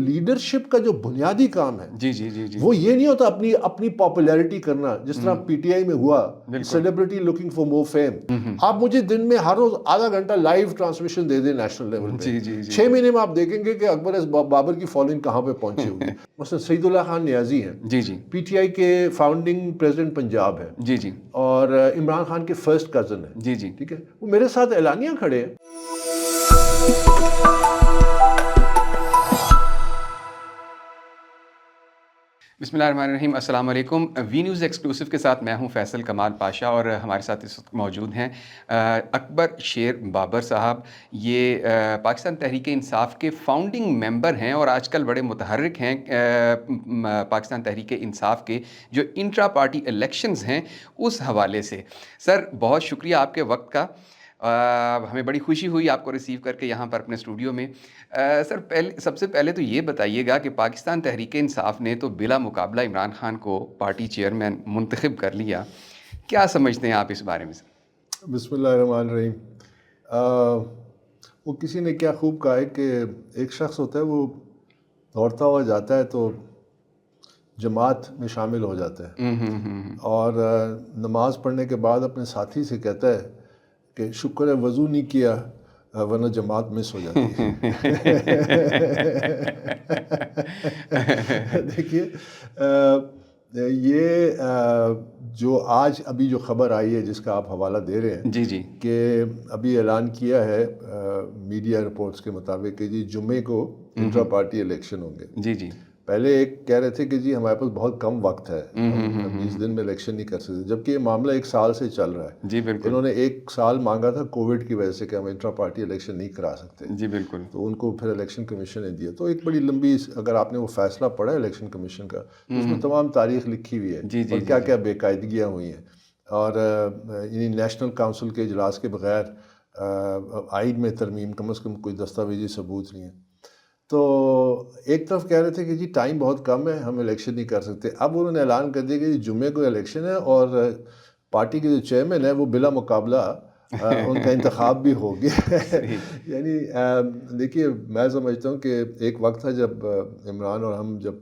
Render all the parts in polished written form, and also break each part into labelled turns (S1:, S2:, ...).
S1: Leadership کا جو بنیادی کام ہے
S2: جی جی جی جی
S1: وہ یہ نہیں ہوتا اپنی پاپولیرٹی کرنا، جس طرح پی ٹی آئی میں ہوا celebrity looking for more fame. آپ مجھے دن میں ہر روز آدھا گھنٹہ لائیو ٹرانسمیشن دے دیں نیشنل لیول پہ، 6 مہینے میں آپ دیکھیں گے کہ اکبر بابر کی فالوئنگ کہاں پہ پہنچی ہوگی. مثلا سعید اللہ خان نیازی ہیں،
S2: جی جی
S1: پی ٹی آئی کے فاؤنڈنگ پریزیڈنٹ پنجاب ہے،
S2: جی جی
S1: اور عمران خان کے فرسٹ کزن ہیں.
S2: جی جی
S1: ٹھیک ہے، وہ میرے ساتھ اعلانیہ کھڑے ہیں.
S2: بسم اللہ الرحمن الرحیم. السلام علیکم. وی نیوز ایکسکلوسیو کے ساتھ میں ہوں فیصل کمال پاشا، اور ہمارے ساتھ اس وقت موجود ہیں اکبر شیر بابر صاحب. یہ پاکستان تحریک انصاف کے فاؤنڈنگ ممبر ہیں اور آج کل بڑے متحرک ہیں پاکستان تحریک انصاف کے جو انٹرا پارٹی الیکشنز ہیں اس حوالے سے. سر بہت شکریہ آپ کے وقت کا، ہمیں بڑی خوشی ہوئی آپ کو ریسیو کر کے یہاں پر اپنے اسٹوڈیو میں. سر سب سے پہلے تو یہ بتائیے گا کہ پاکستان تحریک انصاف نے تو بلا مقابلہ عمران خان کو پارٹی چیئرمین منتخب کر لیا، کیا سمجھتے ہیں آپ اس بارے میں؟
S1: بسم اللہ الرحمن الرحیم. وہ کسی نے کیا خوب کہا ہے کہ ایک شخص ہوتا ہے وہ دوڑتا ہوا جاتا ہے تو جماعت میں شامل ہو جاتا ہے، اور نماز پڑھنے کے بعد اپنے ساتھی سے کہتا ہے کہ شکر ہے وضو نہیں کیا ورنہ جماعت مس ہو جاتی ہے. دیکھیے یہ جو آج ابھی جو خبر آئی ہے جس کا آپ حوالہ دے رہے ہیں،
S2: جی جی
S1: کہ ابھی اعلان کیا ہے میڈیا رپورٹس کے مطابق کہ جی جمعے کو انٹرا پارٹی الیکشن ہوں گے.
S2: جی جی
S1: پہلے ایک کہہ رہے تھے کہ جی ہمارے پاس بہت کم وقت ہے، ہم 20 دن میں الیکشن نہیں کر سکتے، جبکہ یہ معاملہ 1 سال سے چل رہا ہے.
S2: جی بالکل.
S1: انہوں نے 1 سال مانگا تھا کووڈ کی وجہ سے کہ ہم انٹرا پارٹی الیکشن نہیں کرا سکتے.
S2: جی بالکل.
S1: تو ان کو پھر الیکشن کمیشن نے دیا. تو ایک بڑی لمبی، اگر آپ نے وہ فیصلہ پڑھا الیکشن کمشن کا، اس میں تمام تاریخ لکھی ہوئی ہے اور کیا کیا بے قاعدگیاں ہوئی ہیں. اور یعنی نیشنل کونسل کے اجلاس کے بغیر آئین میں ترمیم، کم از کم کوئی دستاویزی ثبوت نہیں ہے. تو ایک طرف کہہ رہے تھے کہ جی ٹائم بہت کم ہے، ہم الیکشن نہیں کر سکتے. اب انہوں نے اعلان کر دیا کہ جی جمعے کو الیکشن ہے، اور پارٹی کے جو چیئرمین ہے وہ بلا مقابلہ ان کا انتخاب بھی ہو گیا. یعنی دیکھیے میں سمجھتا ہوں کہ ایک وقت تھا جب عمران اور ہم جب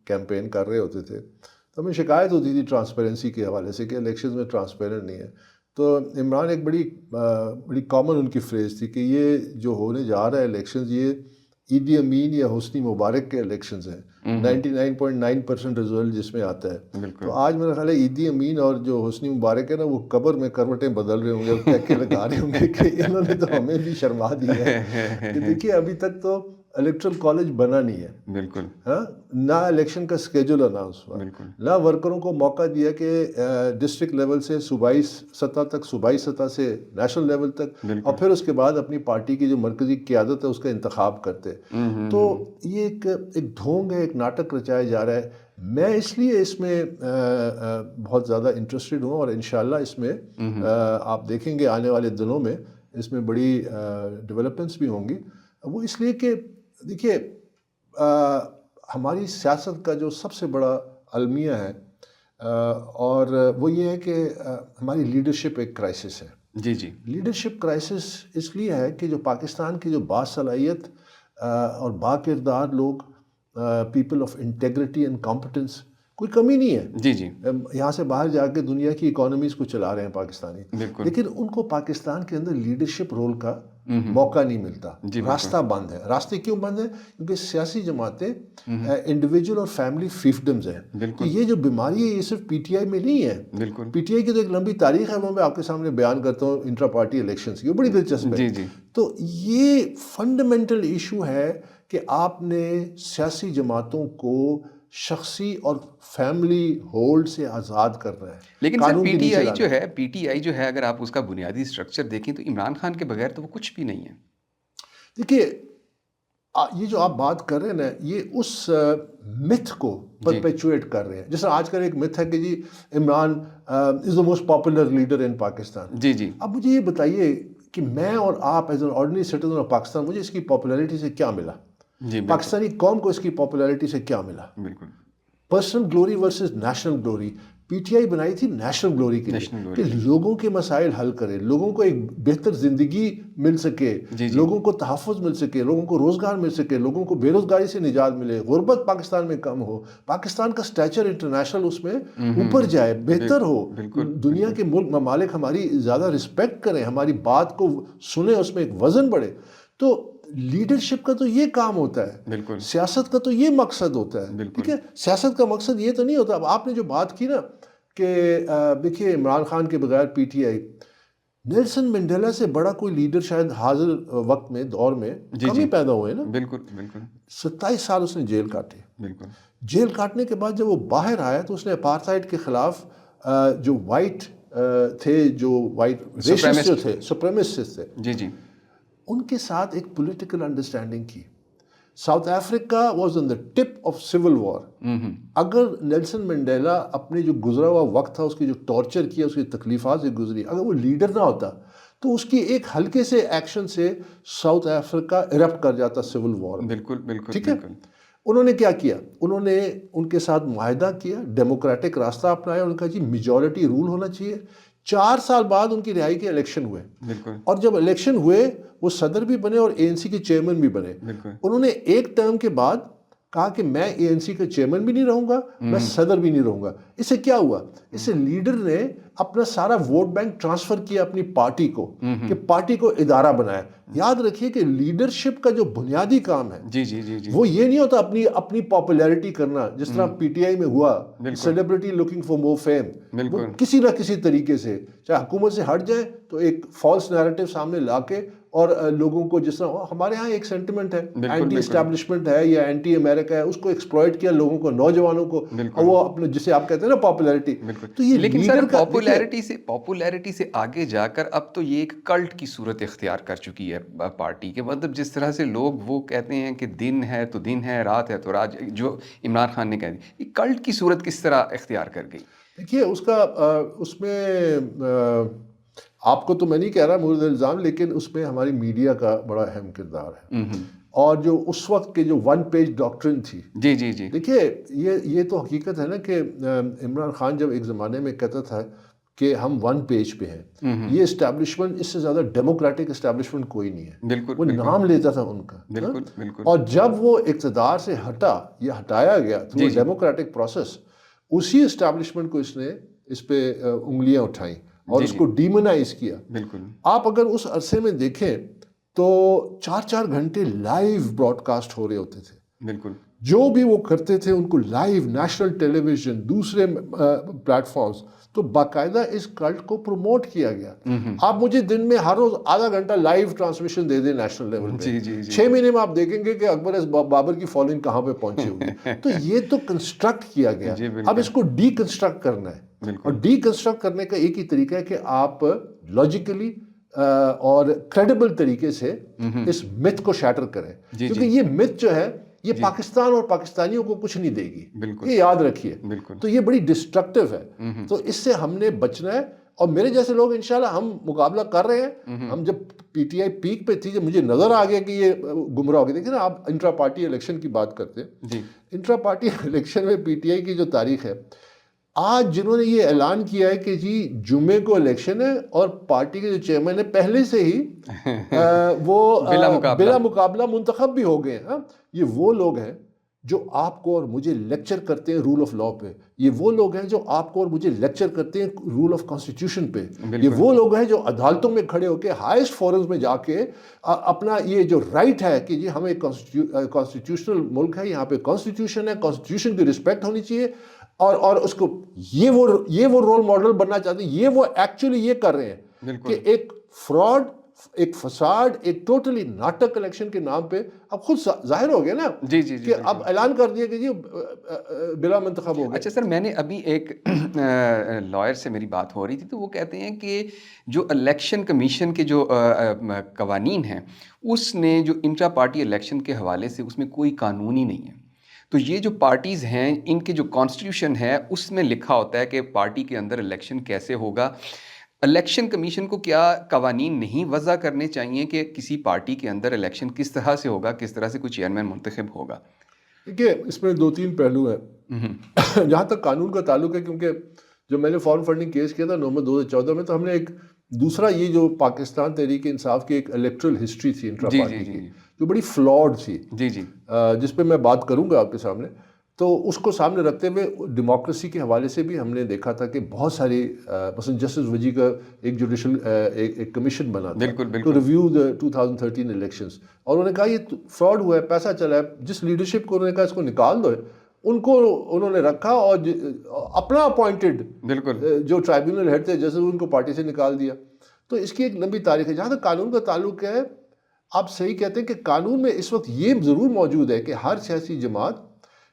S1: کیمپین کر رہے ہوتے تھے تو ہمیں شکایت ہوتی تھی ٹرانسپیرنسی کے حوالے سے کہ الیکشنز میں ٹرانسپیرنٹ نہیں ہے. تو عمران ایک بڑی کامن ان کی فریز تھی کہ یہ جو ہونے جا رہا ہے الیکشنز، یہ عیدی امین یا حسنی مبارک کے الیکشنز ہیں. 99.9% رزلٹ جس میں آتا ہے. تو آج میرا خیال ہے عیدی امین اور جو حسنی مبارک ہے نا، وہ قبر میں کروٹیں بدل رہے ہوں گے، ٹیکے لگا رہے ہوں گے کہ انہوں نے تو ہمیں بھی شرما دیا ہے. کہ دیکھیے ابھی تک تو الیکٹرل کالج بنا نہیں ہے.
S2: بالکل.
S1: ہاں، نہ الیکشن کا اسکیجول اناؤنس ہوا، نہ ورکروں کو موقع دیا کہ ڈسٹرکٹ لیول سے صوبائی سطح تک، صوبائی سطح سے نیشنل لیول تک، اور پھر اس کے بعد اپنی پارٹی کی جو مرکزی قیادت ہے اس کا انتخاب کرتے. تو یہ ایک ڈھونگ ہے، ایک ناٹک رچایا جا رہا ہے. میں اس لیے اس میں بہت زیادہ انٹرسٹڈ ہوں، اور انشاءاللہ اس میں آپ دیکھیں گے آنے والے دنوں میں اس میں بڑی ڈیولپمنٹس بھی ہوں گی. وہ اس لیے کہ دیکھیے ہماری سیاست کا جو سب سے بڑا المیہ ہے، اور وہ یہ ہے کہ ہماری لیڈرشپ ایک کرائسس ہے.
S2: جی جی.
S1: لیڈرشپ کرائسس اس لیے ہے کہ جو پاکستان کی جو باصلاحیت اور با کردار لوگ، people of integrity and competence, کوئی کمی نہیں ہے.
S2: جی جی.
S1: یہاں سے باہر جا کے دنیا کی اکانومیز کو چلا رہے ہیں پاکستانی، لیکن ان کو پاکستان کے اندر لیڈرشپ رول کا موقع نہیں ملتا. راستہ بند ہے. راستے کیوں بند ہیں؟ کیونکہ سیاسی جماعتیں انڈیویجول اور فیملی فیفڈمز ہیں. کہ یہ جو بیماری ہے یہ صرف پی ٹی آئی میں نہیں ہے. پی ٹی آئی کی تو ایک لمبی تاریخ ہے، وہ میں آپ کے سامنے بیان کرتا ہوں انٹرا پارٹی الیکشنز کی، وہ بڑی دلچسپ ہے. تو یہ فنڈامنٹل ایشو ہے کہ آپ نے سیاسی جماعتوں کو شخصی اور فیملی ہولڈ سے آزاد کرنا ہے.
S2: لیکن سر پی ٹی آئی جو ہے اگر آپ اس کا بنیادی اسٹرکچر دیکھیں تو عمران خان کے بغیر تو وہ کچھ بھی نہیں ہے. دیکھیے
S1: یہ جو آپ بات کر رہے ہیں نا، یہ اس متھ کو پرپیچویٹ کر رہے ہیں. جیسے آج کل ایک متھ ہے کہ جی Imran is the most popular leader in Pakistan.
S2: جی جی.
S1: اب مجھے یہ بتائیے کہ میں اور آپ as an ordinary citizen of Pakistan, مجھے اس کی پاپولیرٹی سے کیا ملا؟ پاکستانی قوم کو اس کی پاپولیرٹی سے کیا ملا؟
S2: بالکل.
S1: Personal glory versus national glory. P T I بنائی تھی نیشنل گلوری کے لیے، کہ لوگوں کے مسائل حل کرے، لوگوں کو ایک بہتر زندگی مل سکے، لوگوں کو تحفظ مل سکے، لوگوں کو روزگار مل سکے، لوگوں کو بے روزگاری سے نجات ملے، غربت پاکستان میں کم ہو، پاکستان کا سٹیچر انٹرنیشنل اس میں اوپر جائے، بہتر ہو، دنیا کے ملک ممالک ہماری زیادہ رسپیکٹ کریں، ہماری بات کو سنیں، اس میں ایک وزن بڑھے۔ تو لیڈرشپ کا تو یہ کام ہوتا ہے،
S2: بالکل
S1: سیاست کا تو یہ مقصد ہوتا ہے، ٹھیک ہے؟ سیاست کا مقصد یہ تو نہیں ہوتا۔ اب آپ نے جو بات کی نا کہ دیکھیے عمران خان کے بغیر پی ٹی آئی، نیلسن منڈیلا سے بڑا کوئی لیڈر شاید حاضر وقت میں دور میں کم ہی پیدا ہوئے نا۔
S2: بالکل بالکل
S1: 27 سال اس نے جیل کاٹے۔
S2: بالکل
S1: جیل کاٹنے کے بعد جب وہ باہر آیا تو اس نے اپارتھائڈ کے خلاف جو وائٹ تھے، جو وائٹ ریشسٹ جو تھے، سپریمسسٹ تھے،
S2: جی جی،
S1: ان کے ساتھ ایک پولیٹیکل انڈرسٹینڈنگ کی۔ South Africa was on the tip of civil war. اگر نیلسن منڈیلا اپنے جو گزرا ہوا وقت تھا، اس کی جو ٹارچر کیا، اس کی تکلیفات سے گزری، اگر وہ لیڈر نہ ہوتا تو اس کی ایک ہلکے سے ایکشن سے ساؤتھ افریقہ ایرپٹ کر جاتا سول وار۔
S2: بالکل بالکل،
S1: ٹھیک ہے؟ انہوں نے کیا کیا؟ انہوں نے ان کے ساتھ معاہدہ کیا، ڈیموکریٹک راستہ اپنایا، انہوں نے کہا جی میجورٹی رول ہونا چاہیے۔ 4 سال بعد ان کی رہائی کے الیکشن ہوئے، اور جب الیکشن ہوئے وہ صدر بھی بنے اور اے این سی کے چیئرمین بھی بنے۔ انہوں نے ایک ٹرم کے بعد کہا کہ میں اے این سی کا چیئرمین بھی نہیں رہوں گا، میں صدر بھی نہیں رہوں گا۔ اس سے کیا ہوا؟ اس سے لیڈر نے اپنا سارا ووٹ بینک ٹرانسفر کیا اپنی پارٹی کو، کہ پارٹی کو ادارہ بنایا۔ یاد رکھیے کہ لیڈرشپ کا جو بنیادی کام ہے
S2: جی جی جی جی،
S1: وہ یہ نہیں ہوتا اپنی پاپولیرٹی کرنا، جس طرح پی ٹی آئی میں ہوا، celebrity looking for more fame, وہ کسی نہ کسی طریقے سے چاہے حکومت سے ہٹ جائیں تو ایک فالس نیریٹو سامنے لا کے، اور لوگوں کو جس طرح ہمارے ہاں ایک سینٹیمنٹ ہے، اینٹی اسٹیبلشمنٹ ہے یا اینٹی امریکہ ہے، اس کو ایکسپلائٹ کیا لوگوں کو، نوجوانوں کو، اور وہ اپنے جسے آپ کہتے ہیں نا پاپولیرٹی۔ تو یہ
S2: لیکن سر پاپولیرٹی سے آگے جا کر اب تو یہ ایک کلٹ کی صورت اختیار کر چکی ہے پارٹی کے، مطلب جس طرح سے لوگ وہ کہتے ہیں کہ دن ہے تو دن ہے، رات ہے تو رات، جو عمران خان نے کہہ دی، یہ کلٹ کی صورت کس طرح اختیار کر گئی؟
S1: دیکھیے اس میں آپ کو تو میں نہیں کہہ رہا مورد الزام، لیکن اس میں ہماری میڈیا کا بڑا اہم کردار ہے، اور جو اس وقت کے جو 1 پیج ڈاکٹرن تھی۔
S2: جی جی جی،
S1: دیکھیے یہ تو حقیقت ہے نا کہ عمران خان جب ایک زمانے میں کہتا تھا کہ ہم 1 پیج پہ ہیں، یہ اسٹیبلشمنٹ اس سے زیادہ ڈیموکریٹک اسٹیبلشمنٹ کوئی نہیں ہے،
S2: بالکل
S1: وہ نام لیتا تھا ان کا۔
S2: بالکل بالکل،
S1: اور جب وہ اقتدار سے ہٹا یا ہٹایا گیا تھرو ڈیموکریٹک پروسیس، اسی اسٹیبلشمنٹ کو اس نے اس پہ انگلیاں اٹھائیں اور اس کو ڈیمونائز کیا۔
S2: بالکل،
S1: آپ اگر اس عرصے میں دیکھیں تو 4 گھنٹے لائیو براڈ کاسٹ ہو رہے ہوتے تھے،
S2: بالکل،
S1: جو بھی وہ کرتے تھے ان کو لائیو، نیشنل ٹیلی ویژن، دوسرے پلیٹ فارمز، تو باقاعدہ اس کلٹ کو پروموٹ کیا گیا۔ آپ مجھے دن میں ہر روز آدھا گھنٹہ لائیو ٹرانسمیشن دے دیں نیشنل لیول پہ، 6 مہینے میں آپ دیکھیں گے کہ اکبر بابر کی فالوئنگ کہاں پہ پہنچی ہوگی۔ تو یہ تو کنسٹرکٹ کیا گیا، اب اس کو ڈی کنسٹرکٹ کرنا ہے، اور ڈی کنسٹرکٹ کرنے کا ایک ہی طریقہ ہے کہ آپ لاجیکلی اور کریڈیبل طریقے سے اس متھ کو شیٹر کریں، کیونکہ یہ متھ جو ہے یہ پاکستان اور پاکستانیوں کو کچھ نہیں دے گی، یہ یاد رکھیے۔ تو یہ بڑی ڈسٹرکٹیو ہے، تو اس سے ہم نے بچنا ہے، اور میرے جیسے لوگ انشاءاللہ ہم مقابلہ کر رہے ہیں۔ ہم جب پی ٹی آئی پیک پہ تھی، جب مجھے نظر آ گیا کہ یہ گمراہ ہو گئی، دیکھیں نا آپ انٹرا پارٹی الیکشن کی بات کرتے ہیں، انٹرا پارٹی الیکشن میں پی ٹی آئی کی جو تاریخ ہے، آج جنہوں نے یہ اعلان کیا ہے کہ جی جمعے کو الیکشن ہے، اور پارٹی کے جو چیئرمین ہے پہلے سے ہی وہ بلا مقابلہ منتخب بھی ہو گئے ہیں، یہ وہ لوگ ہیں جو آپ کو اور مجھے لیکچر کرتے ہیں رول آف لا پہ، یہ وہ لوگ ہیں جو آپ کو اور مجھے لیکچر کرتے ہیں رول آف کانسٹیٹیوشن پہ، یہ وہ لوگ ہیں جو عدالتوں میں کھڑے ہو کے ہائیسٹ فورمز میں جا کے اپنا یہ جو رائٹ ہے کہ جی ہم ایک کانسٹیٹیوشنل ملک ہے، یہاں پہ کانسٹیٹیوشن ہے، کانسٹیٹیوشن کی رسپیکٹ ہونی چاہیے، اور اس کو یہ وہ رول ماڈل بننا چاہتے ہیں، یہ وہ ایکچولی یہ کر رہے ہیں کہ ایک فراڈ، ایک فساد، ایک ٹوٹلی ناٹک الیکشن کے نام پہ اب خود ظاہر ہو گیا نا کہ اب اعلان کر دیا کہ جی بلا منتخب ہو گیا۔
S2: اچھا سر، میں نے ابھی ایک لائر سے میری بات ہو رہی تھی، تو وہ کہتے ہیں کہ جو الیکشن کمیشن کے جو قوانین ہیں، اس نے جو انٹرا پارٹی الیکشن کے حوالے سے اس میں کوئی قانون ہی نہیں ہے، تو یہ جو پارٹیز ہیں ان کے جو کانسٹیٹیوشن ہے اس میں لکھا ہوتا ہے کہ پارٹی کے اندر الیکشن کیسے ہوگا۔ الیکشن کمیشن کو کیا قوانین نہیں وضع کرنے چاہیے کہ کسی پارٹی کے اندر الیکشن کس طرح سے ہوگا، کس طرح سے کوئی چیئرمین منتخب ہوگا؟
S1: دیکھیے اس میں 2-3 پہلو ہیں جہاں تک قانون کا تعلق ہے، کیونکہ جب میں نے فارن فنڈنگ کیس کیا تھا نومبر 2014 میں، تو ہم نے ایک دوسرا یہ جو پاکستان تحریک انصاف کی ایک الیکٹرل ہسٹری تھی انٹرا پارٹی کی، جو بڑی فلاڈ تھی، جس پہ میں بات کروں گا آپ کے سامنے، تو اس کو سامنے رکھتے ہوئے ڈیموکریسی کے حوالے سے بھی ہم نے دیکھا تھا کہ بہت ساری مثلا جسٹس وجی کا ایک جوڈیشل ایک کمیشن بنا تھا ٹو ریویو دا 2013 الیکشنز، اور انہوں نے کہا یہ فراڈ ہوا ہے، پیسہ چلا ہے، جس لیڈرشپ کو انہوں نے کہا اس کو نکال دو، ان کو انہوں نے رکھا اور اپنا اپوائنٹڈ جو ٹرائبیونل ہیڈ تھے جیسے ان کو پارٹی سے نکال دیا۔ تو اس کی ایک لمبی تاریخ ہے۔ جہاں تک قانون کا تعلق ہے، آپ صحیح کہتے ہیں کہ قانون میں اس وقت یہ ضرور موجود ہے کہ ہر سیاسی جماعت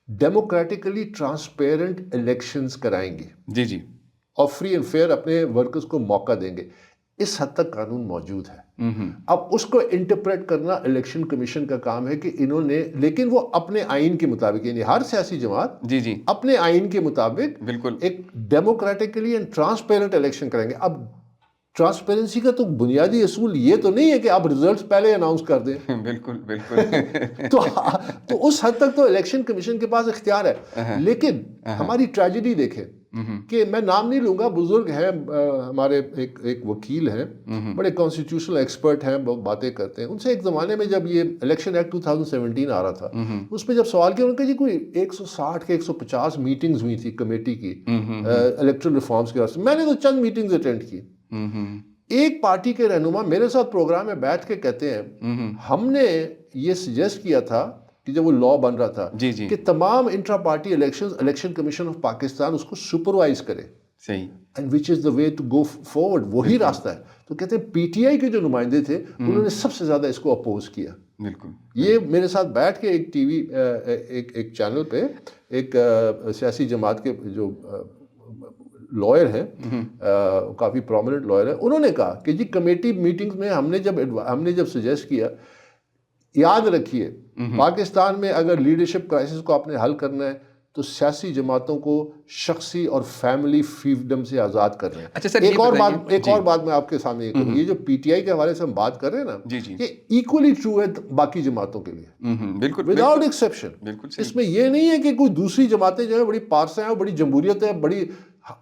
S1: ڈیموکریٹکلی ٹرانسپیرنٹ الیکشنز کرائیں گے اور فری اینڈ فیئر اپنے ورکرز کو موقع دیں گے۔ اس حد تک قانون موجود ہے۔ اب اس کو انٹرپریٹ کرنا الیکشن کمیشن کا کام ہے کہ انہوں نے، لیکن وہ اپنے آئین کے مطابق، یعنی ہر سیاسی جماعت اپنے آئین کے مطابق ایک ڈیموکریٹکلی اینڈ ٹرانسپیرنٹ الیکشن کریں گے۔ اب ٹرانسپیرنسی کا تو بنیادی اصول یہ تو نہیں ہے کہ آپ ریزلٹس پہلے اناؤنس کر دیں۔ بالکل تو اس حد تک تو الیکشن کمیشن کے پاس اختیار ہے۔ لیکن ہماری ٹریجڈی دیکھیں کہ میں نام نہیں لوں گا، بزرگ ہیں ہمارے، ایک وکیل ہیں، بڑے کانسٹیٹیوشنل ایکسپرٹ ہیں، باتیں کرتے ہیں ان سے۔ ایک زمانے میں جب یہ الیکشن ایکٹ 2017 آ رہا تھا، اس پہ جب سوال کیا، انہوں نے کہا جی کوئی 160 کے 150 میٹنگز ہوئی تھی کمیٹی کی الیکٹرل ریفارمز کے واسطے۔ میں نے تو چند میٹنگز اٹینڈ کی۔ ایک پارٹی کے رہنما میرے ساتھ پروگرام میں بیٹھ کے کہتے ہیں ہم نے یہ سجیسٹ کیا تھا کہ جب وہ لا بن رہا تھا کہ تمام intra party election commission of Pakistan اس کو سپروائز کرے، and which is the way to go forward, وہی راستہ ہے۔ تو کہتے ہیں پی ٹی آئی کے جو نمائندے تھے انہوں نے سب سے زیادہ اس کو اپوز کیا۔ یہ میرے ساتھ بیٹھ کے ایک ٹی وی ایک چینل پہ ایک سیاسی جماعت کے جو لائر ہیں، کافی پرومیننٹ لائر ہیں، انہوں نے کہا کہ جی کمیٹی میٹنگز میں ہم نے جب سجیسٹ کیا، یاد رکھیے پاکستان میں اگر لیڈرشپ کرائسس کو آپ نے حل کرنا ہے تو سیاسی جماعتوں کو شخصی اور فیملی فریڈم سے آزاد کر رہے ہیں۔ ایک اور بات میں آپ کے سامنے یہ کروں، یہ جو پی ٹی آئی کے حوالے سے ہم بات کر رہے ہیں نا، یہ ایکولی ٹرو ہے باقی جماعتوں کے لیے، وداؤٹ ایکسیپشن۔ اس میں یہ نہیں ہے کہ کوئی دوسری جماعتیں جو ہیں بڑی پارسا ہیں، بڑی جمہوریت ہے، بڑی،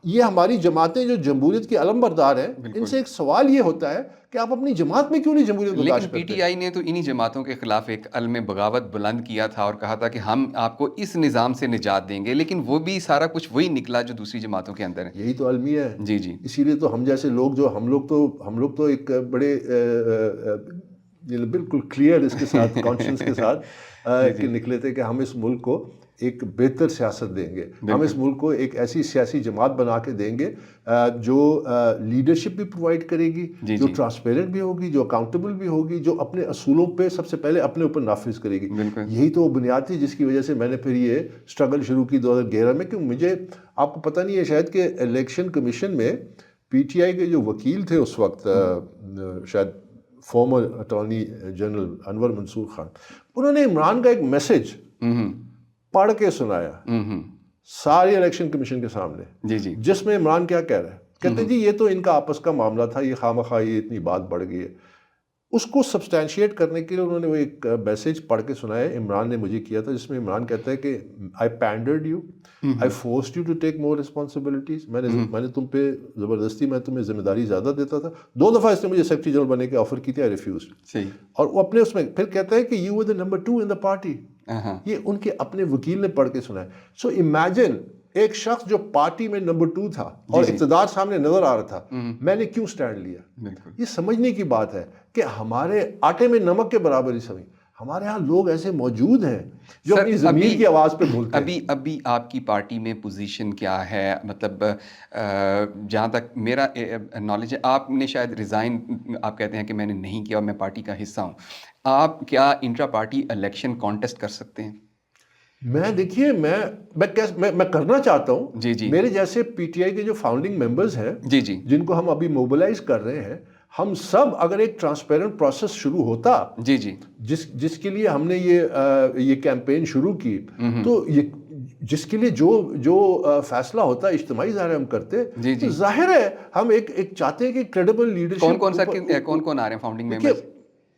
S1: یہ ہماری جماعتیں جو جمہوریت کی علم بردار ہیں، ان سے ایک سوال یہ ہوتا ہے کہ آپ اپنی جماعت میں کیوں نہیں جمہوریت برداشت کرتے؟
S2: لیکن پی ٹی آئی نے تو انہی جماعتوں کے خلاف ایک علم بغاوت بلند کیا تھا اور کہا تھا کہ ہم آپ کو اس نظام سے نجات دیں گے، لیکن وہ بھی سارا کچھ وہی نکلا جو دوسری جماعتوں کے اندر ہے۔
S1: یہی تو المیہ ہے۔ اسی لیے تو ہم جیسے لوگ جو ہم لوگ تو ایک بڑے بالکل کلیئر اس کے ساتھ کانشنس کے ساتھ نکلے تھے کہ ہم اس ملک کو ایک بہتر سیاست دیں گے، ہم اس ملک کو ایک ایسی سیاسی جماعت بنا کے دیں گے جو لیڈرشپ بھی پرووائڈ کرے گی، جو ٹرانسپیرنٹ بھی ہوگی، جو اکاؤنٹیبل بھی ہوگی، جو اپنے اصولوں پہ سب سے پہلے اپنے اوپر نافذ کرے گی۔ یہی تو بنیاد تھی جس کی وجہ سے میں نے پھر یہ اسٹرگل شروع کی 2011 میں، کہ مجھے، آپ کو پتہ نہیں ہے شاید، کہ الیکشن کمیشن میں پی ٹی آئی کے جو وکیل تھے اس وقت، شاید فارمر اٹارنی جنرل انور منصور خان، انہوں نے عمران کا ایک میسج پڑھ کے سنایا سارے الیکشن کمیشن کے سامنے، جس میں عمران کیا کہہ رہا ہے، کہتے ہیں جی یہ تو ان کا آپس کا معاملہ تھا، یہ خواہ یہ اتنی بات بڑھ گئی ہے۔ اس کو سبسٹینشیٹ کرنے کے لیے انہوں نے وہ ایک میسج پڑھ کے سنایا، عمران نے مجھے کیا تھا، جس میں عمران کہتا ہے کہ I pandered you, I forced you to take more responsibilities, میں نے تم پہ زبردستی، میں تمہیں ذمہ داری زیادہ دیتا تھا۔ 2 دفعہ اس نے مجھے سیکرٹری جنرل بننے کے آفر کی تھی، آئی ریفیوزڈ۔ اور وہ اپنے اس میں پھر کہتا ہے کہ you were the number 2 in the party, یہ ان کے اپنے وکیل نے پڑھ کے سنا ہے۔ سو امیجن ایک شخص جو پارٹی میں نمبر 2 تھا اور اقتدار سامنے نظر آ رہا تھا، میں نے کیوں سٹینڈ لیا؟ یہ سمجھنے کی بات ہے کہ ہمارے آٹے میں نمک کے برابر ہی سمجھ، ہمارے ہاں لوگ ایسے موجود ہیں جو اپنی زمین کی آواز پہ بولتے ہیں۔
S2: ابھی آپ کی پارٹی میں پوزیشن کیا ہے؟ مطلب جہاں تک میرا نالج ہے، آپ نے شاید ریزائن، آپ کہتے ہیں کہ میں نے نہیں کیا اور میں پارٹی کا حصہ ہوں، آپ کیا انٹرا پارٹی الیکشن کانٹیسٹ کر سکتے ہیں؟
S1: میں دیکھیے میں کرنا چاہتا ہوں۔ میرے جیسے پی ٹی آئی کے جو فاؤنڈنگ ممبرز ہیں، جن کو ہم ابھی موبلائز کر رہے ہیں، ہم سب اگر ایک ٹرانسپیرنٹ پروسیس شروع ہوتا، جس کے لیے ہم نے یہ کیمپین شروع کی، تو جس کے لیے جو فیصلہ ہوتا اجتماعی ظاہر ہم کرتے، تو ظاہر ہے ہم ایک چاہتے ہیں کہ کریڈیبل لیڈرشپ۔
S2: کون کون آ رہے ہیں فاؤنڈنگ ممبرز؟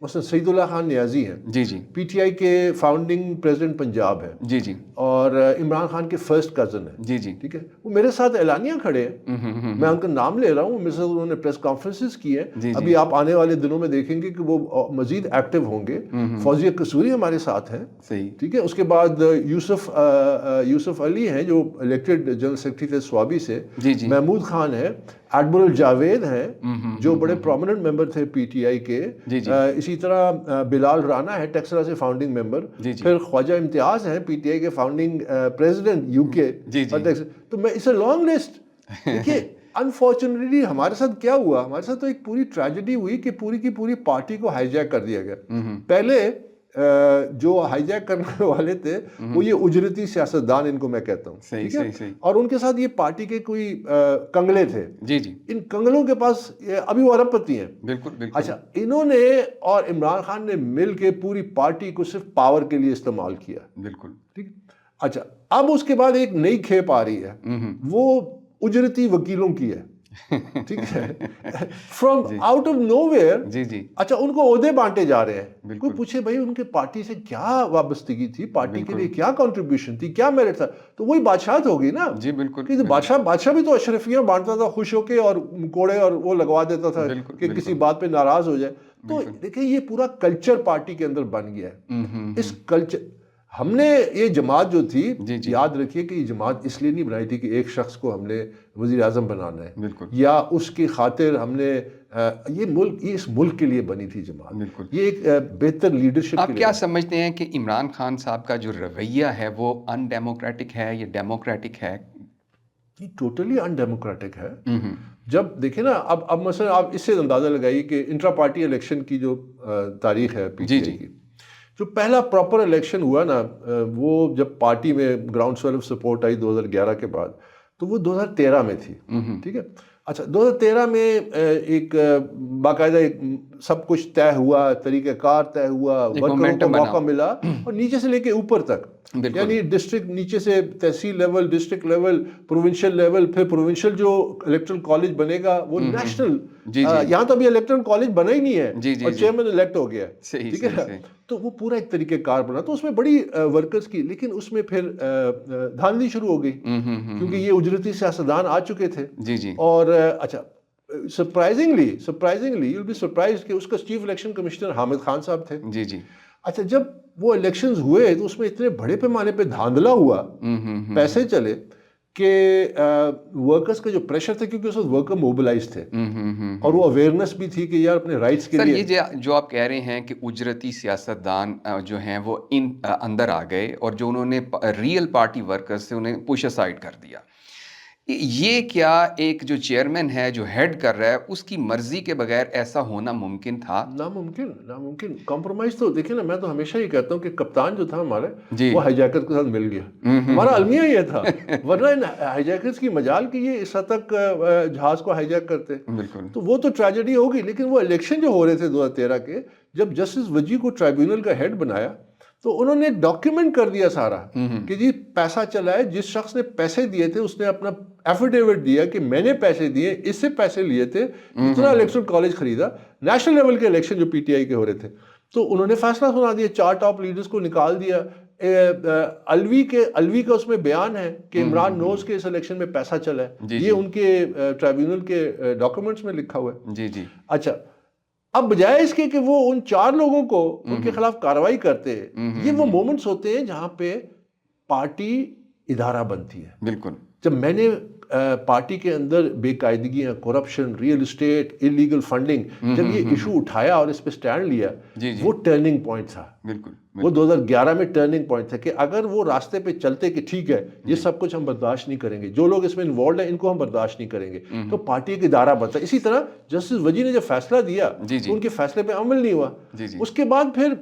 S1: مثلا سعید اللہ خان نیازی ہیں،
S2: جی جی
S1: پی ٹی آئی کے فاؤنڈنگ پریزیڈنٹ پنجاب ہے،
S2: جی جی
S1: اور عمران خان کے فرسٹ کزن ہیں،
S2: جی جی
S1: ٹھیک ہے، وہ میرے ساتھ اعلانیہ کھڑے ہیں، میں ان کا نام لے رہا ہوں، میرے ساتھ انہوں نے پریس کانفرنسز کی ہیں، ابھی آپ آنے والے دنوں میں دیکھیں گے کہ وہ مزید ایکٹیو ہوں گے. فوزیہ قصوری ہمارے ساتھ ہیں،
S2: صحیح،
S1: ٹھیک ہے. اس کے بعد یوسف علی ہیں جو الیکٹڈ جنرل سیکرٹری تھے سوابی سے،
S2: جی جی
S1: محمود خان ہے، ایڈمرل جاوید ہیں جو بڑے پرومیننٹ ممبر تھے پی ٹی آئی کے،
S2: جی جی
S1: اسی طرح بلال رانا ہے ٹیکسلا سے فاؤنڈنگ ممبر،
S2: جی جی
S1: پھر خواجہ امتیاز ہیں پی ٹی آئی کے فاؤنڈنگ پریزیڈنٹ یو کے.
S2: جی جی
S1: تو میں اس اے لانگ لسٹ. دیکھیے انفارچونیٹلی ہمارے ساتھ کیا ہوا، ہمارے ساتھ تو ایک پوری ٹریجڈی ہوئی کہ پوری کی پوری پارٹی کو ہائی جیک کر دیا گیا. پہلے جو ہائی جیک کرنے والے تھے وہ یہ اجرتی سیاستدان ان کو میں کہتا ہوں،
S2: صحیح
S1: ٹھیک ہے،
S2: صحیح صحیح،
S1: اور ان کے ساتھ یہ پارٹی کے کوئی کنگلے تھے.
S2: جی جی
S1: ان کنگلوں کے پاس ابھی وہ ارب پتی ہیں.
S2: بالکل بالکل،
S1: اچھا، انہوں نے اور عمران خان نے مل کے پوری پارٹی کو صرف پاور کے لیے استعمال کیا.
S2: بالکل
S1: ٹھیک. اچھا، اب اس کے بعد ایک نئی کھیپ آ رہی ہے، وہ اجرتی وکیلوں کی ہے. ٹھیک ہے، from out of nowhere.
S2: جی جی
S1: اچھا، ان کو عہدے بانٹے جا رہے ہیں.
S2: بالکل.
S1: کوئی پوچھے بھائی ان کے پارٹی سے کیا وابستگی تھی، پارٹی کے
S2: بالکل.
S1: لیے کیا کنٹریبیوشن تھی، کیا میرٹ تھا؟ تو وہی بادشاہت ہوگی نا.
S2: جی بالکل،
S1: کہ بادشاہ بھی تو اشرفیاں بانٹتا تھا خوش ہو کے، اور کوڑے اور وہ لگوا دیتا تھا
S2: بالکل
S1: کہ کسی بات پہ ناراض ہو جائے. تو دیکھیں یہ پورا کلچر پارٹی کے اندر بن گیا ہے. اس کلچر ہم نے یہ جماعت جو تھی، یاد رکھیے کہ یہ جماعت اس لیے نہیں بنائی تھی کہ ایک شخص کو ہم نے وزیر اعظم بنانا ہے،
S2: بالکل،
S1: یا اس کی خاطر ہم نے یہ اس ملک کے لیے بنی تھی جماعت.
S2: بالکل.
S1: یہ ایک بہتر لیڈرشپ.
S2: آپ کیا سمجھتے ہیں کہ عمران خان صاحب کا جو رویہ ہے وہ ان ڈیموکریٹک ہے یا ڈیموکریٹک ہے؟
S1: یہ ٹوٹلی ان ڈیموکریٹک ہے. جب دیکھیں نا، اب مثلا آپ اس سے اندازہ لگائیے کہ انٹرا پارٹی الیکشن کی جو تاریخ ہے پی ٹی آئی کی، جو پہلا پراپر الیکشن ہوا نا، وہ جب پارٹی میں گراؤنڈ سویل آف سپورٹ آئی 2011 کے بعد، تو وہ 2013 میں تھی. ٹھیک ہے. اچھا، 2013 میں ایک باقاعدہ ایک سب کچھ طے ہوا، طریقہ کار طے ہوا، ورکروں کو موقع ملا، اور نیچے سے لے کے اوپر تک، یعنی ڈسٹرکٹ نیچے سے تحصیل لیول، ڈسٹرکٹ لیول، پروونشل لیول، پھر پروونشل جو الیکٹرل کالج بنے گا وہ نیشنل. یہاں تو ابھی الیکٹرل کالج بنا ہی نہیں ہے اور چیئرمین الیکٹ ہو گیا. ٹھیک ہے. تو وہ پورا ایک طریقہ کار بنا، تو اس میں بڑی ورکرز کی، لیکن اس میں پھر دھاندلی شروع ہو گئی کیونکہ یہ اجرتی سیاستدان آ چکے تھے. اور اچھا، surprisingly you will be surprised کہ اس کا chief election commissioner Hamid Khan صاحب تھے.
S2: جی جی.
S1: اچھا، جب وہ الیکشنز ہوئے تو اس میں اتنے بڑے پیمانے پہ دھاندلا ہوا، پیسے چلے کہ ورکرز کا جو پریشر تھا، کیونکہ اس وقت ورکر موبلائز تھے، اور وہ اویئرنیس بھی تھی کہ یار اپنے رائٹس کے لیے.
S2: سر، یہ جو آپ کہہ رہے ہیں کہ اجرتی سیاستدان جو ہیں وہ اندر آ گئے، اور جو انہوں نے ریئل پارٹی ورکرز سے انہیں پش اسائڈ کر دیا، یہ کیا ایک جو چیئرمین ہے، جو ہیڈ کر رہا ہے، اس کی مرضی کے بغیر ایسا ہونا ممکن تھا؟
S1: ناممکن. کمپرومائز تو دیکھیں نا، میں تو ہمیشہ یہ کہتا ہوں کہ کپتان جو تھا ہمارا، وہ ہائی جیکرز کے ساتھ مل گیا. ہمارا المیہ یہ تھا، ورنہ ہائی جیکرز کی مجال کہ یہ اس حد تک جہاز کو ہائی جیک کرتے.
S2: بالکل.
S1: تو وہ تو ٹریجڈی ہوگی. لیکن وہ الیکشن جو ہو رہے تھے 2013 کے، جب جسٹس وجی کو ٹرائیبیونل کا ہیڈ بنایا، تو انہوں نے ڈاکیومنٹ کر دیا سارا کہ جی پیسہ چلا ہے، جس شخص نے پیسے دیے تھے اس نے اپنا ایفیڈیوٹ دیا کہ میں نے پیسے دیے، اس سے پیسے لیے تھے، اتنا الیکٹرل کالج خریدا. نیشنل لیول کے الیکشن جو پی ٹی آئی کے ہو رہے تھے، تو انہوں نے فیصلہ سنا دیا، 4 ٹاپ لیڈرز کو نکال دیا. الوی کا اس میں بیان ہے کہ عمران نوز کے اس الیکشن میں پیسہ چلا ہے. یہ ان کے ٹرائیبیونل کے ڈاکیومنٹس میں لکھا ہوا ہے.
S2: جی.
S1: اچھا، اب بجائے اس کے کہ وہ ان 4 لوگوں کو ان کے خلاف کارروائی کرتے، یہ وہ مومنٹس ہوتے ہیں جہاں پہ پارٹی ادارہ بنتی ہے.
S2: بالکل.
S1: جب میں نے پارٹی کے اندر بے قاعدگیاں، corruption, real estate, illegal funding, جب یہ ایشو اٹھایا اور اس پہ سٹینڈ لیا، وہ ٹرننگ پوائنٹ تھا.
S2: بالکل.
S1: وہ 2011 میں ٹرننگ پوائنٹ تھا کہ اگر وہ راستے پہ چلتے کہ ٹھیک ہے یہ سب کچھ ہم برداشت نہیں کریں گے، جو لوگ اس میں انوالوڈ ہیں ان کو ہم برداشت نہیں کریں گے، تو پارٹی ایک ادارہ بنتا ہے. اسی طرح جسٹس وجی نے جب فیصلہ دیا تو ان کے فیصلے پہ عمل نہیں ہوا. اس کے بعد پھر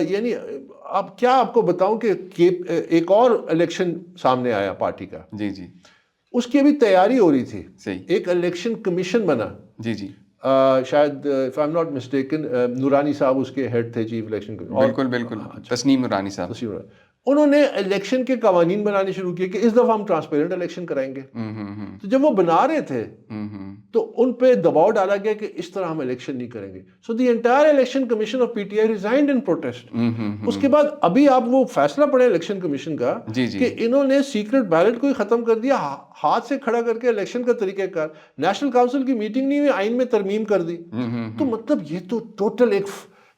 S1: یعنی اب کیا آپ کو بتاؤں کہ ایک اور الیکشن سامنے آیا پارٹی کا.
S2: جی.
S1: اس کی ابھی تیاری ہو رہی تھی.
S2: صحیح.
S1: ایک الیکشن کمیشن بنا.
S2: جی.
S1: شاید if I'm not mistaken نورانی صاحب اس کے ہیڈ تھے، چیف الیکشن.
S2: بالکل. تسنیم نورانی صاحب.
S1: انہوں نے الیکشن کے قوانین بنانے شروع کیے کہ اس دفعہ ہم ٹرانسپیرنٹ الیکشن کرائیں گے. تو جب وہ بنا رہے تھے تو ان پہ دباؤ ڈالا گیا کہ اس طرح ہم الیکشن نہیں کریں گے. So the entire election commission of P T I resigned in protest. اس کے بعد ابھی آپ وہ فیصلہ پڑھیں الیکشن کمیشن کا کہ انہوں نے سیکرٹ بیلٹ کو ہی ختم کر دیا, ہاتھ سے کھڑا کر کے الیکشن کا طریقہ کار. نیشنل کاؤنسل کی میٹنگ نہیں ہوئی, آئین میں ترمیم کر دی. تو مطلب یہ تو ٹوٹل ایک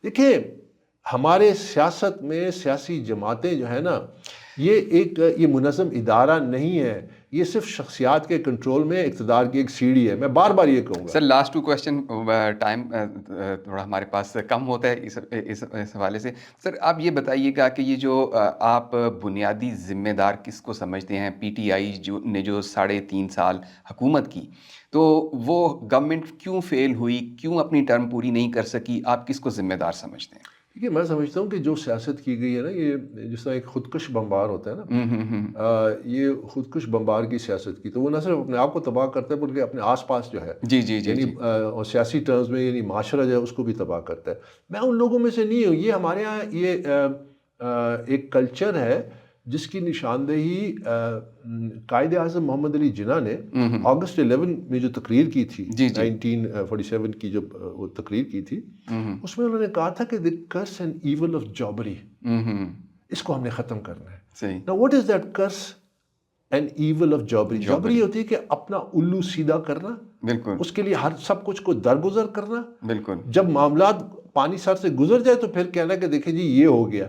S1: دیکھیں ہمارے سیاست میں سیاسی جماعتیں جو ہے نا یہ منظم ادارہ نہیں ہے, یہ صرف شخصیات کے کنٹرول میں اقتدار کی ایک سیڑھی ہے. میں بار بار یہ کہوں گا.
S2: سر لاسٹ 2 کویسچن, ٹائم تھوڑا ہمارے پاس کم ہوتا ہے اس حوالے سے. سر آپ یہ بتائیے گا کہ یہ جو آپ بنیادی ذمہ دار کس کو سمجھتے ہیں؟ پی ٹی آئی نے جو 3.5 سال حکومت کی تو وہ گورنمنٹ کیوں فیل ہوئی, کیوں اپنی ٹرم پوری نہیں کر سکی, آپ کس کو ذمہ دار سمجھتے ہیں؟
S1: دیکھیے میں سمجھتا ہوں کہ جو سیاست کی گئی ہے نا, یہ جس طرح ایک خودکش بمبار ہوتا ہے نا, یہ خودکش بمبار کی سیاست کی, تو وہ نہ صرف اپنے آپ کو تباہ کرتا ہے بلکہ اپنے آس پاس جو ہے یعنی اور سیاسی ٹرمز میں یعنی معاشرہ جو ہے اس کو بھی تباہ کرتا ہے. میں ان لوگوں میں سے نہیں ہوں. یہ ہمارے ہاں یہ ایک کلچر ہے جس کی نشاندہی قائد اعظم محمد علی جناح نے اگست 11 میں جو تقریر کی تھی 1947 کی جب وہ تقریر کی تھی, اس میں انہوں نے کہا تھا کہ the curse and evil of jobbery, اس کو ہم نے ختم کرنا ہے. Now what is that curse and evil of jobbery? jobbery ہوتی ہے کہ اپنا الو سیدھا کرنا, اس کے لیے ہر سب کچھ کو درگزر کرنا. جب معاملات پانی سر سے گزر جائے تو پھر کہنا کہ دیکھیں جی یہ ہو گیا.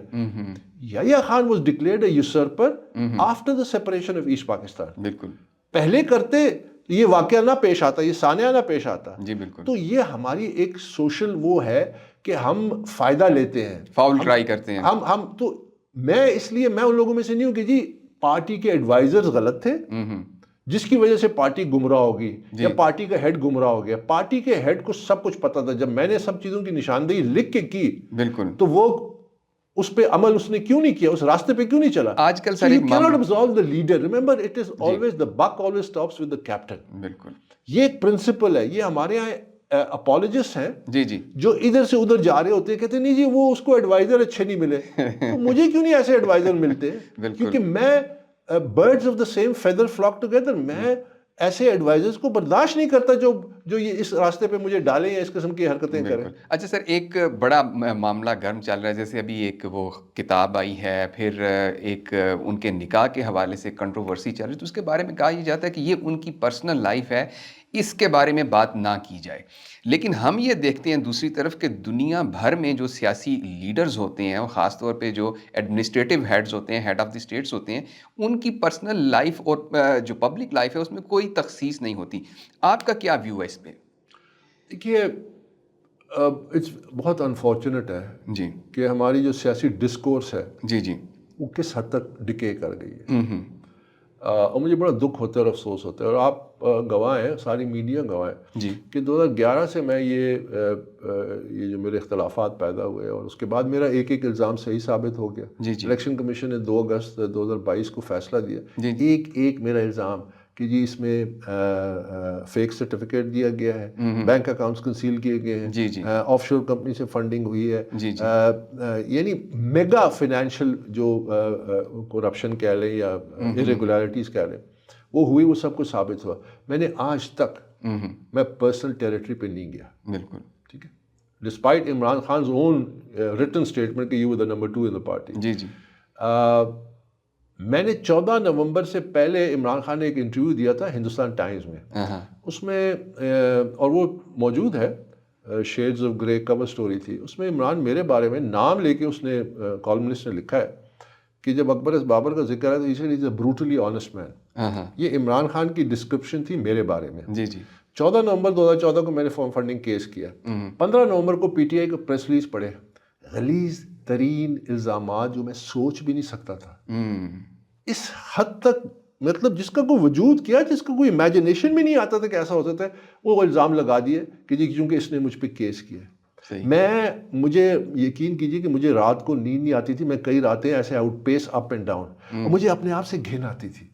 S1: Yahya Khan was declared a usurper after the separation of East Pakistan. پہلے کرتے یہ واقعہ نہ پیش آتا, یہ سانحہ نہ پیش آتا. تو یہ ہماری ایک سوشل وہ ہے کہ ہم فائدہ لیتے ہیں,
S2: فاؤل ٹرائی کرتے ہیں.
S1: ہم تو میں اس لیے میں ان لوگوں میں سے نہیں ہوں کہ جی پارٹی کے ایڈوائزرز غلط تھے جس کی وجہ سے پارٹی گمراہ ہوگی یا پارٹی کا ہیڈ گمراہ ہو گیا. پارٹی کے ہیڈ کو سب کچھ پتا تھا. جب میں نے سب چیزوں کی نشاندہی لکھ کے کی تو وہ اس پہ عمل اس نے کیوں نہیں کیا, اس راستے پہ کیوں نہیں چلا؟
S2: آج کل سر
S1: you cannot absolve the leader. Remember it is always the buck always stops with the captain. یہ ایک پرنسپل ہے. یہ ہمارے یہاں اپولوجسٹ ہیں جو ادھر سے ادھر جا رہے ہوتے ہیں, کہتے ہیں نہیں جی وہ اس کو ایڈوائزر اچھے نہیں ملے, تو مجھے کیوں نہیں ایسے ایڈوائزر ملتے؟ کیونکہ میں birds of the same feather flock together. میں ایسے ایڈوائزرز کو برداشت نہیں کرتا جو یہ اس راستے پہ مجھے ڈالیں یا اس قسم کی حرکتیں کریں.
S2: اچھا سر, ایک بڑا معاملہ گرم چل رہا ہے, جیسے ابھی ایک وہ کتاب آئی ہے, پھر ایک ان کے نکاح کے حوالے سے کنٹروورسی چل رہی ہے, تو اس کے بارے میں کہا یہ جاتا ہے کہ یہ ان کی پرسنل لائف ہے, اس کے بارے میں بات نہ کی جائے. لیکن ہم یہ دیکھتے ہیں دوسری طرف کہ دنیا بھر میں جو سیاسی لیڈرز ہوتے ہیں, اور خاص طور پہ جو ایڈمنسٹریٹو ہیڈز ہوتے ہیں, ہیڈ آف دی اسٹیٹس ہوتے ہیں, ان کی پرسنل لائف اور جو پبلک لائف ہے اس میں کوئی تخصیص نہیں ہوتی. آپ کا کیا ویو ہے اس پہ؟
S1: دیکھیے بہت انفارچونیٹ ہے کہ ہماری جو سیاسی ڈسکورس ہے وہ کس حد تک ڈکے کر گئی ہے, اور مجھے بڑا دکھ ہوتا ہے اور افسوس ہوتا ہے. اور آپ گواہ ہیں, ساری میڈیا گواہ ہے کہ 2011 سے میں یہ جو میرے اختلافات پیدا ہوئے اور اس کے بعد میرا ایک الزام صحیح ثابت ہو گیا. الیکشن کمشن نے 2 اگست 2022 کو فیصلہ دیا, ایک میرا الزام کہ جی اس میں فیک سرٹیفکیٹ دیا گیا ہے, بینک اکاؤنٹس کنسیل کیے گئے ہیں, آف شور کمپنی سے فنڈنگ ہوئی ہے, یعنی میگا فائنینشیل جو کرپشن کہہ لیں یا irregularities کہہ لیں وہ ہوئی, وہ سب کچھ ثابت ہوا. میں نے آج تک میں پرسنل ٹیریٹری پہ نہیں گیا.
S2: بالکل
S1: ٹھیک ہے, ڈسپائٹ عمران خانز اون ریٹن اسٹیٹمنٹ کہ you were the number 2 in the party. میں نے 14 نومبر سے پہلے عمران خان نے ایک انٹرویو دیا تھا ہندوستان ٹائمز میں, اس میں اور وہ موجود ہے, shades of grey cover story تھی, اس میں عمران میرے بارے میں نام لے کے اس نے کالمنسٹ نے لکھا ہے کہ جب اکبر بابر کا ذکر ہے تو اسے از اے بروٹلی آنیسٹ مین. یہ عمران خان کی ڈسکرپشن تھی میرے بارے میں. 14 نومبر 2014 کو میں نے فنڈنگ کیس کیا. 15 نومبر کو پی ٹی آئی کو پریس ریلیز پڑھے, غلیظ ترین الزامات جو میں سوچ بھی نہیں سکتا تھا. اس حد تک مطلب جس کا کوئی وجود کیا, جس کا کوئی امیجنیشن بھی نہیں آتا تھا کہ ایسا ہو سکتا ہے, وہ الزام لگا دیے کہ جی کیونکہ اس نے مجھ پہ کیس کیا. مجھے یقین کیجیے کہ مجھے رات کو نیند نہیں آتی تھی. میں کئی راتیں ایسے out peace up and down, اور مجھے اپنے آپ سے گھن آتی تھی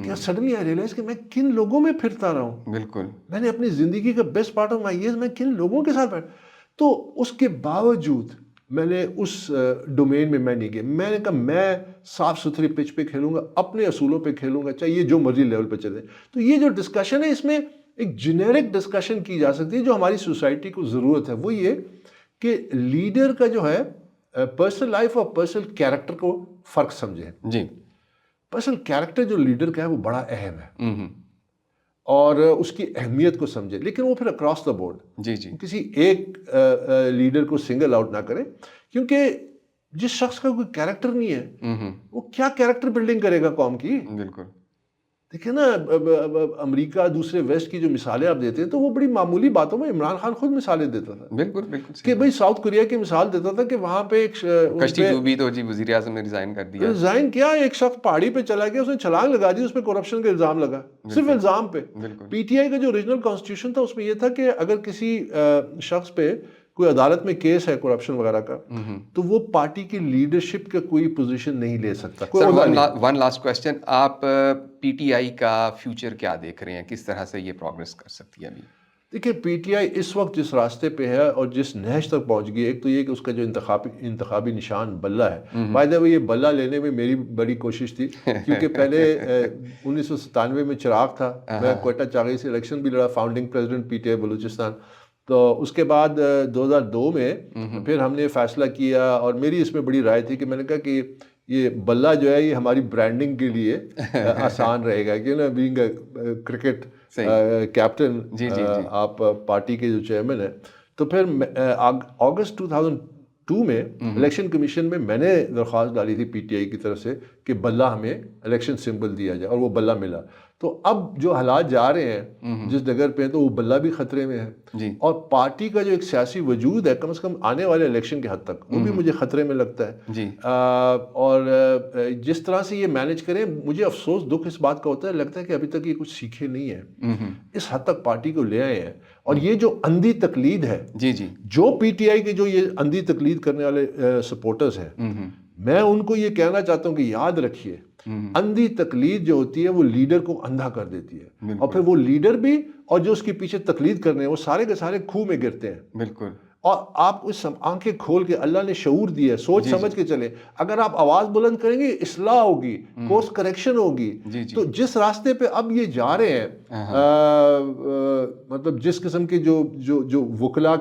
S1: کہ سڈنلی آئی ریئلائز کہ میں کن لوگوں میں پھرتا رہا ہوں.
S2: بالکل,
S1: میں نے اپنی زندگی کا best part of my years میں کن لوگوں کے ساتھ بیٹھا. تو اس کے باوجود میں نے اس ڈومین میں نہیں گیا. میں نے کہا میں صاف ستھری پچ پہ کھیلوں گا, اپنے اصولوں پہ کھیلوں گا, چاہے یہ جو مرضی لیول پہ چلے. تو یہ جو ڈسکشن ہے اس میں ایک جنیرک ڈسکشن کی جا سکتی ہے جو ہماری سوسائٹی کو ضرورت ہے. وہ یہ کہ لیڈر کا جو ہے پرسنل لائف اور پرسنل کیریکٹر کو فرق سمجھیں.
S2: جی,
S1: پرسنل کیریکٹر جو لیڈر کا ہے وہ بڑا اہم ہے اور اس کی اہمیت کو سمجھے, لیکن وہ پھر اکراس دا بورڈ.
S2: جی جی,
S1: کسی ایک لیڈر کو سنگل آؤٹ نہ کریں, کیونکہ جس شخص کا کوئی کیریکٹر نہیں ہے وہ کیا کیریکٹر بلڈنگ کرے گا قوم کی.
S2: بالکل.
S1: دیکھیں نا, امریکہ دوسرے ویسٹ کی جو مثالیں آپ دیتے ہیں تو وہ بڑی معمولی باتوں میں عمران خان خود مثالیں دیتا تھا.
S2: بالکل بالکل
S1: کہ بھائی ساؤتھ کوریا کی مثال دیتا تھا کہ وہاں پہ ایک
S2: کشتی ڈوبی تو جی وزیر اعظم نے ریزائن کر دیا.
S1: ریزائن کیا, ایک شخص پہاڑی پہ چلا گیا, اس نے چھلانگ لگا دی, اس پہ کرپشن کا الزام لگا, صرف الزام پہ. پی ٹی آئی کا جو اوریجنل کانسٹیٹیوشن تھا اس میں یہ تھا کہ اگر کسی شخص پہ کوئی عدالت میں کیس ہے کرپشن وغیرہ کا تو وہ پارٹی کی لیڈرشپ کا کوئی پوزیشن نہیں لے سکتا.
S2: ون لاسٹ کوسچن, آپ پی ٹی آئی کا فیوچر کیا دیکھ رہے ہیں, کس طرح سے یہ پروگریس کر سکتی ہے ابھی؟
S1: دیکھیں پی ٹی آئی اس وقت جس راستے پہ ہے اور جس نہج تک پہنچ گئی, ایک تو یہ کہ اس کا جو انتخابی نشان بلہ ہے. بائی دا وے یہ بلہ لینے میں میری بڑی کوشش تھی, کیونکہ پہلے 1997 میں چراغ تھا, میں کوئٹہ چاغی سے الیکشن بھی لڑا, فاؤنڈنگ پریزیڈنٹ پی ٹی آئی بلوچستان. تو اس کے بعد 2002 میں پھر ہم نے فیصلہ کیا, اور میری اس میں بڑی رائے تھی کہ میں نے کہا کہ یہ بلہ جو ہے یہ ہماری برانڈنگ کے لیے آسان رہے گا, کہ نا بینگ اے کرکٹ کیپٹن آپ پارٹی کے جو چیئرمین ہیں. تو پھر اگست 2002 میں الیکشن کمیشن میں نے درخواست ڈالی تھی پی ٹی آئی کی طرف سے کہ بلہ ہمیں الیکشن سمبل دیا جائے, اور وہ بلہ ملا. تو اب جو حالات جا رہے ہیں جس ڈگر پہ ہیں تو وہ بلہ بھی خطرے میں ہے, اور پارٹی کا جو ایک سیاسی وجود ہے کم سے کم آنے والے الیکشن کے حد تک وہ بھی مجھے خطرے میں لگتا ہے. اور جس طرح سے یہ مینیج کریں, مجھے افسوس دکھ اس بات کا ہوتا ہے, لگتا ہے کہ ابھی تک یہ کچھ سیکھے نہیں ہیں, اس حد تک پارٹی کو لے آئے ہیں. اور یہ جو اندھی تقلید ہے, جو پی ٹی آئی کے جو یہ اندھی تقلید کرنے والے سپورٹرز ہیں, میں ان کو یہ کہنا چاہتا ہوں کہ یاد رکھیے اندھی تقلید جو ہوتی ہے وہ لیڈر کو اندھا کر دیتی ہے, اور پھر وہ لیڈر بھی اور جو اس کے پیچھے تقلید کرنے ہیں وہ سارے کے سارے کھو میں گرتے ہیں.
S2: بالکل.
S1: اور آپ اس آنکھیں کھول کے, اللہ نے شعور دیا ہے, سوچ سمجھ کے چلیں. اگر آپ آواز بلند کریں گے اصلاح ہوگی, کورس کریکشن ہوگی. تو جس راستے پہ اب یہ جا رہے ہیں, مطلب جس قسم کے جو وکلا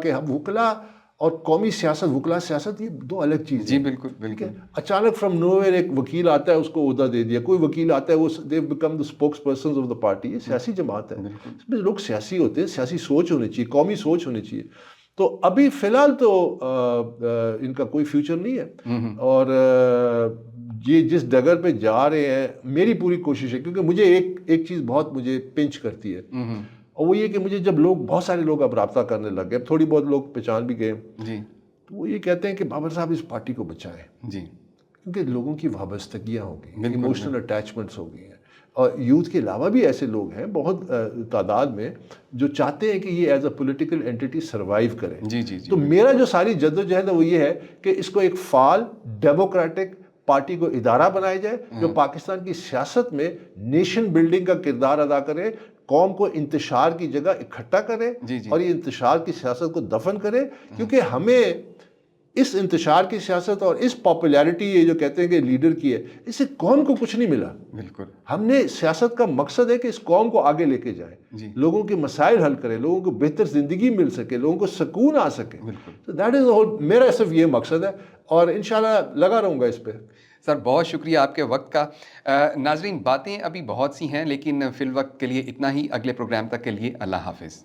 S1: اور قومی سیاست, وکلا سیاست, یہ دو الگ چیزیں.
S2: جی بالکل بالکل.
S1: اچانک فرام نو ویئر ایک وکیل آتا ہے, اس کو عہدہ دے دیا, کوئی وکیل آتا ہے, وہ they become the spokes persons of the party. یہ سیاسی جماعت ہے, اس میں لوگ سیاسی ہوتے ہیں, سیاسی سوچ ہونی چاہیے, قومی سوچ ہونی چاہیے. تو ابھی فی الحال تو ان کا کوئی فیوچر نہیں ہے, اور یہ جس ڈگر پہ جا رہے ہیں میری پوری کوشش ہے, کیونکہ مجھے ایک چیز بہت مجھے پنچ کرتی ہے, اور وہ یہ کہ مجھے جب بہت سارے لوگ اب رابطہ کرنے لگ گئے, تھوڑی بہت لوگ پہچان بھی گئے, تو وہ یہ کہتے ہیں کہ بابر صاحب اس پارٹی کو بچائیں, کیونکہ لوگوں کی وابستگیاں ہو گئی, ایموشنل اٹیچمنٹس ہو گئی ہیں. اور یوتھ کے علاوہ بھی ایسے لوگ ہیں بہت تعداد میں جو چاہتے ہیں کہ یہ as a political entity survive کرے. تو میرا جو ساری جدوجہد ہے وہ یہ ہے کہ اس کو ایک فعال ڈیموکریٹک پارٹی کو ادارہ بنایا جائے جو پاکستان کی سیاست میں نیشن بلڈنگ کا کردار ادا کرے, قوم کو انتشار کی جگہ اکٹھا کرے, اور یہ انتشار کی سیاست کو دفن کرے. کیونکہ ہمیں اس انتشار کی سیاست اور اس پاپولیرٹی یہ جو کہتے ہیں کہ لیڈر کی ہے, اس سے قوم کو کچھ نہیں ملا.
S2: بالکل.
S1: ہم نے سیاست کا مقصد ہے کہ اس قوم کو آگے لے کے جائیں, لوگوں کے مسائل حل کریں, لوگوں کو بہتر زندگی مل سکے, لوگوں کو سکون آ سکے. تو دیٹ از میرا صرف یہ مقصد ہے, اور انشاءاللہ لگا رہوں گا اس پہ.
S2: سر بہت شکریہ آپ کے وقت کا. ناظرین باتیں ابھی بہت سی ہیں, لیکن فی الوقت کے لیے اتنا ہی. اگلے پروگرام تک کے لیے اللہ حافظ.